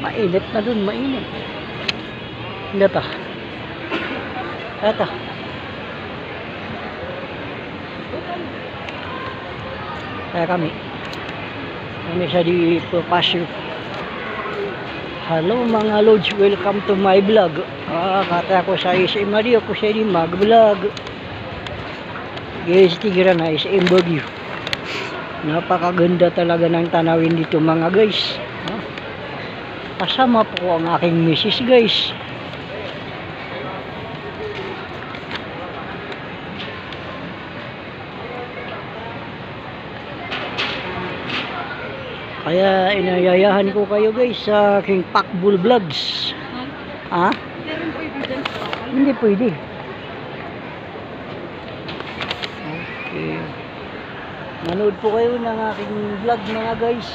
Mainit na dun, mainit. Ito. Ito. Kaya kami sa di pasyo. Hello mga lods, welcome to my vlog. Kata ako sa SM Mario, ako sa di mag-vlog. Guys, tigira na SM Baguio. Napakaganda talaga ng tanawin dito mga guys. Kasama po ang aking misis guys. Kaya inayayahan ko kayo guys sa aking Pakbul Vlogs. Ha? Hindi pwede. Okay. Manood po kayo ng aking vlog mga guys.